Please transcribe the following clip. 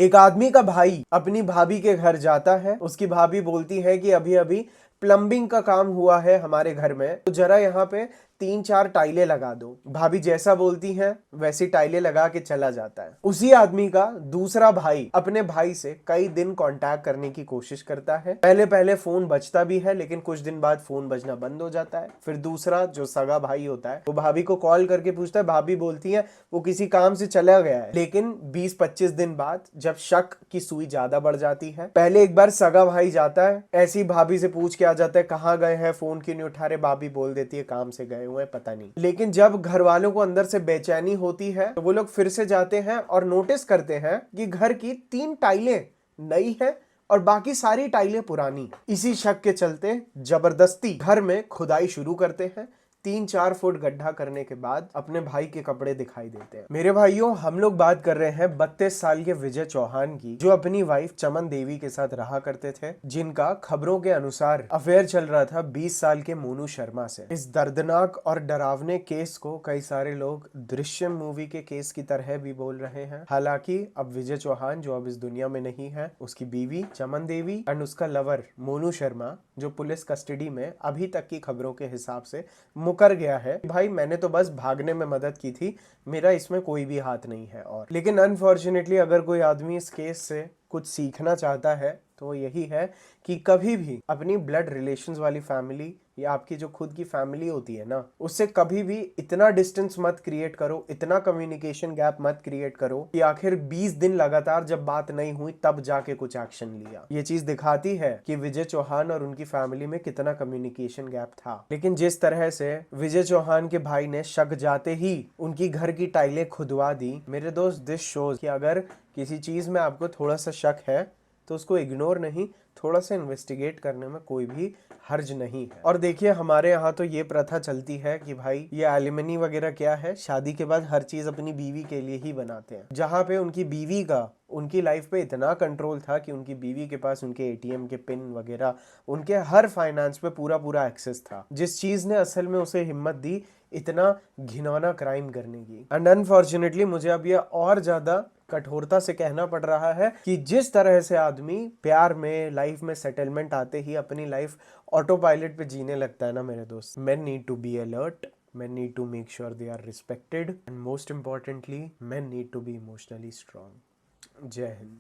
एक आदमी का भाई अपनी भाभी के घर जाता है। उसकी भाभी बोलती है कि अभी अभी प्लम्बिंग का काम हुआ है हमारे घर में, तो जरा यहाँ पे 3-4 टाइलें लगा दो। भाभी जैसा बोलती हैं वैसी टाइलें लगा के चला जाता है। उसी आदमी का दूसरा भाई अपने भाई से कई दिन कांटेक्ट करने की कोशिश करता है। पहले पहले फोन बजता भी है, लेकिन कुछ दिन बाद फोन बजना बंद हो जाता है। फिर दूसरा जो सगा भाई होता है वो भाभी को कॉल करके पूछता है। भाभी बोलती है वो किसी काम से चला गया है। लेकिन 20-25 दिन बाद जब शक की सुई ज्यादा बढ़ जाती है, पहले एक बार सगा भाई जाता है, ऐसी भाभी से पूछ के आ जाता है कहाँ गए हैं, फोन क्यों नहीं उठा रहे। भाभी बोल देती है काम से गए हुए पता नहीं। लेकिन जब घर वालों को अंदर से बेचैनी होती है तो वो लोग फिर से जाते हैं और नोटिस करते हैं कि घर की 3 टाइलें नई है और बाकी सारी टाइलें पुरानी। इसी शक के चलते जबरदस्ती घर में खुदाई शुरू करते हैं। 3-4 फुट गड्ढा करने के बाद अपने भाई के कपड़े दिखाई देते हैं। मेरे भाइयों, हम लोग बात कर रहे हैं 32 साल के विजय चौहान की, जो अपनी वाइफ चमन देवी के साथ रहा करते थे, जिनका खबरों के अनुसार अफेयर चल रहा था 20 साल के मोनू शर्मा से। इस दर्दनाक और डरावने केस को कई सारे लोग दृश्यम मूवी के केस की तरह भी बोल रहे हैं। हालांकि अब विजय चौहान, जो अब इस दुनिया में नहीं है, उसकी बीवी चमन देवी एंड उसका लवर मोनू शर्मा, जो पुलिस कस्टडी में अभी तक की खबरों के हिसाब से मुकर गया है। भाई मैंने तो बस भागने में मदद की थी, मेरा इसमें कोई भी हाथ नहीं है। और लेकिन अनफॉर्चुनेटली अगर कोई आदमी इस केस से कुछ सीखना चाहता है तो वो यही है कि कभी भी अपनी ब्लड रिलेशंस वाली फैमिली या आपकी जो खुद की फैमिली होती है ना, उससे कभी भी इतना डिस्टेंस मत क्रिएट करो, इतना कम्युनिकेशन गैप मत क्रिएट करो कि आखिर 20 दिन लगातार जब बात नहीं हुई तब जाके कुछ एक्शन लिया। ये चीज दिखाती है कि विजय चौहान और उनकी फैमिली में कितना कम्युनिकेशन गैप था। लेकिन जिस तरह से विजय चौहान के भाई ने शक जाते ही उनकी घर की टाइलें खुदवा दी, मेरे दोस्त, दिस शोज कि अगर किसी चीज में आपको थोड़ा सा शक है तो उसको इग्नोर नहीं, थोड़ा सा इन्वेस्टिगेट करने में कोई भी हर्ज नहीं है। और देखिए, हमारे यहाँ तो ये प्रथा चलती है कि भाई ये एलिमनी वगैरह क्या है, शादी के बाद हर चीज अपनी बीवी के लिए ही बनाते हैं। जहाँ पे उनकी बीवी का उनकी लाइफ पे इतना कंट्रोल था कि उनकी बीवी के पास उनके एटीएम के पिन वगैरह, उनके हर फाइनेंस पे पूरा पूरा एक्सेस था, जिस चीज ने असल में उसे हिम्मत दी इतना घिनौना क्राइम करने की। एंड अनफॉर्चुनेटली मुझे अब ये और ज्यादा कठोरता से कहना पड़ रहा है कि जिस तरह से आदमी प्यार में, लाइफ में सेटलमेंट आते ही अपनी लाइफ ऑटो पायलट पे जीने लगता है ना मेरे दोस्त, men need to be alert, men need to make sure they are respected, and most importantly men need to be emotionally strong. जय हिंद।